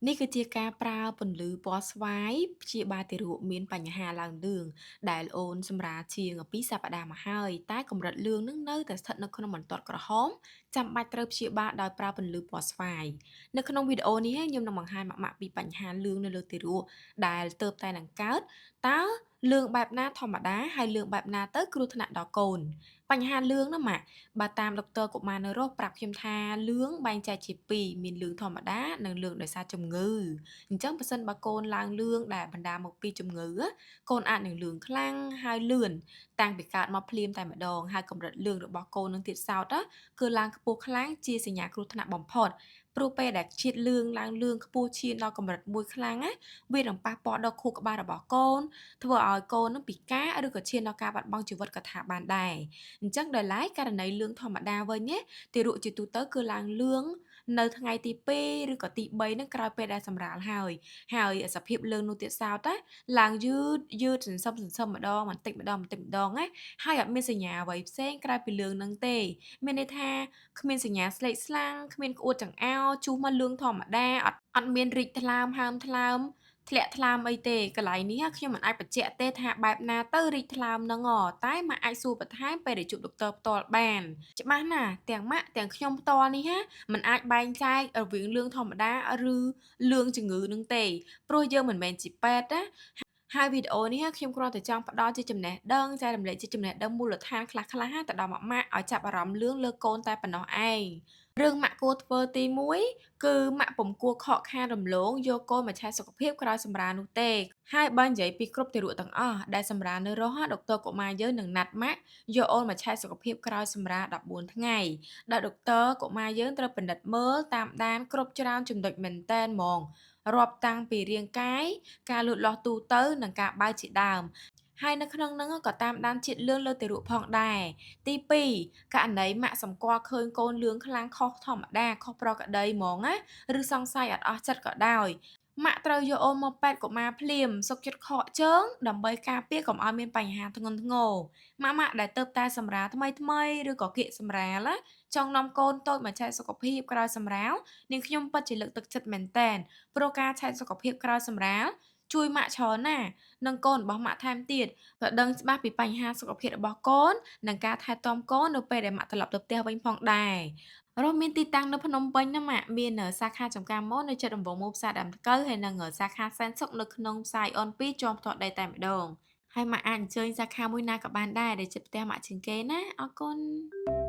នេះគឺជាការប្រើពន្លឺពណ៌ស្វាយព្យាបាលទារកមានបញ្ហាឡើងលឿងដែលអូនសម្រាលជាង2សប្តាហ៍មកហើយតែកម្រិតលឿងនឹងនៅតែស្ថិតនៅក្នុងបន្ទាត់ក្រហមចាំបាច់ត្រូវព្យាបាលដោយប្រើពន្លឺពណ៌ស្វាយនៅក្នុងវីដេអូនេះខ្ញុំនឹងបង្ហាញម៉ាក់ៗពីបញ្ហាលឿងនៅលើទារកដែលទើបតែនឹងកើតតើលឿងបែបណាធម្មតាហើយលឿងបែបណាទៅគ្រោះថ្នាក់ដល់កូនបញ្ហាលឿងណាម៉ាក់បើតាមដុកទ័រកុមារនៅរស់ប្រាប់ខ្ញុំថាលឿងបែងចែកជាពីរមានលឿងធម្មតានិងលឿងដោយសារជំងឺអញ្ចឹងប្រសិនបើកូនឡើងលឿងដែលបណ្ដាលមកពីជំងឺកូនអាចនឹងលឿងខ្លាំងហើយលឿនតាំងពីកើតមកភ្លាមតែម្ដងហើយកម្រិតលឿងរបស់កូននឹងទៀតសោតគឺឡើងខ្ពស់ខ្លាំងជាសញ្ញាគ្រោះថ្នាក់បំផុតព្រោះពេលដែលជាតិលឿងឡើងលឿងខ្ពស់ឈានដល់កម្រិតមួយខ្លាំងវានឹងប៉ះពាល់ដល់ខួរក្បាលរបស់កូនធ្វើឲ្យកូននឹងពិការឬក៏ឈានដល់ការបាត់បង់ជីវិតក៏ថាបានដែរអញ្ចឹងដោយឡែកករណីលឿងធម្មតាវិញទារកជាទូទៅគឺឡើងលឿងនៅថ្ងៃទី2ឬក៏ទី3ហ្នឹងក្រោយពេលដែលសម្រាលហើយសភាពលឿងនោះទៀតសោតឡើងយឺតសន្សឹមម្ដងបន្តិចម្ដងណាហើយអត់មានសញ្ញាអ្វីផ្សេងក្រៅពីលឿងហ្នឹងទេមានន័យថាគ្មានសញ្ញាស្លេកស្លាំងគ្មានក្អួតចង្អោរជុះមកលឿងធម្មតាអត់មានរីកថ្លើមហើមថ្លើមធ្លាក់ថ្លើមអីទេកន្លែងនេះខ្ញុំមិនអាចបញ្ជាក់ទេថាបែបណាទៅរីកថ្លើមហ្នឹងតែម៉ាក់អាចសួរបន្ថែមពេលដែលជួបដុកទ័រផ្ទាល់បានច្បាស់ណាស់ទាំងម៉ាក់ទាំងខ្ញុំផ្ទាល់នេះមិនអាចបែងចែករវាងលឿងធម្មតាឬលឿងជំងឺនឹងទេព្រោះយើងមិនមែនជាពេទ្យណាហើយវីដេអូនេះខ្ញុំគ្រាន់តែចង់ផ្ដល់ជាចំណេះដឹងចែករំលែកជាចំណេះដឹងមូលដ្ឋានខ្លះៗទៅដល់ម៉ាក់ៗឲ្យចាប់អារម្មណ៍លឿងលើកូនតែប៉ុណ្ណោះឯងរឿងម៉ាក់គួរធ្វើទី1គឺម៉ាក់ពុំគួរខកខានរំលងយកកូនមកឆែកសុខភាពក្រោយសម្រាលនោះទេហើយបើនិយាយពីគ្រប់ទារកទាំងអស់ដែលសម្រាលនៅរស់ដុកទ័រកុមារយើងនឹងណាត់ម៉ាក់យកអូនមកឆែកសុខភាពក្រោយសម្រាល14ថ្ងៃដោយដុកទ័រកុមារយើងត្រូវពិនិត្យមើលតាមដានគ្រប់ច្រើនចំណុចមែនតែនហ្មងរាប់តាំងពីរាងកាយការលូតលាស់ទូទៅនិងការបើកជាដើមហើយនៅក្នុងហ្នឹងក៏តាមដានជាតិលឿងលើទារកផងដែរទី2ករណីម៉ាក់សម្គាល់ឃើញកូនលឿងខ្លាំងខុសធម្មតាខុសប្រក្រតីហ្មងណាឬសង្ស័យអត់អស់ចិត្តក៏ដោយម៉ាក់ត្រូវយកអូនមកពេទ្យកុមារភ្លាមសុខចិត្តខកជើងដើម្បីការពារកុំឲ្យមានបញ្ហាធ្ងន់ធ្ងរម៉ាក់ដែលទៅតែសម្រាលថ្មីឬក៏គៀកសម្រាលចង់នាំកូនតូចមកឆែកសុខភាពក្រោយសម្រាលនាងខ្ញុំពិតជាលើកទឹកចិត្តមែនតែនព្រោះការឆែកសុខភាពក្រោយសម្រាលជួយម៉ាក់ច្រើនណាស់និងកូនរបស់ម៉ាក់ថែមទៀតក៏ដឹងច្បាស់ពីបញ្ហាសុខភាពរបស់កូននិងការថែទាំកូននៅពេលដែលម៉ាក់ត្រឡប់ទៅផ្ទះវិញផងដែររស់មានទីតាំងនៅភ្នំពេញណាម៉ាក់មានសាខាចម្ការម៉ូនៅជិតដំបងមូលផ្សារដើមកៅហើយនិងសាខាសែនសុខនៅក្នុងផ្សារអន2ជាប់ផ្ទាល់ដីតែម្ដងហើយម៉ាក់អាចអញ្ជើញសាខាមួយណាក៏បានដែរដែលជិតផ្ទះម៉ាក់ជាងគេណាអរគុណ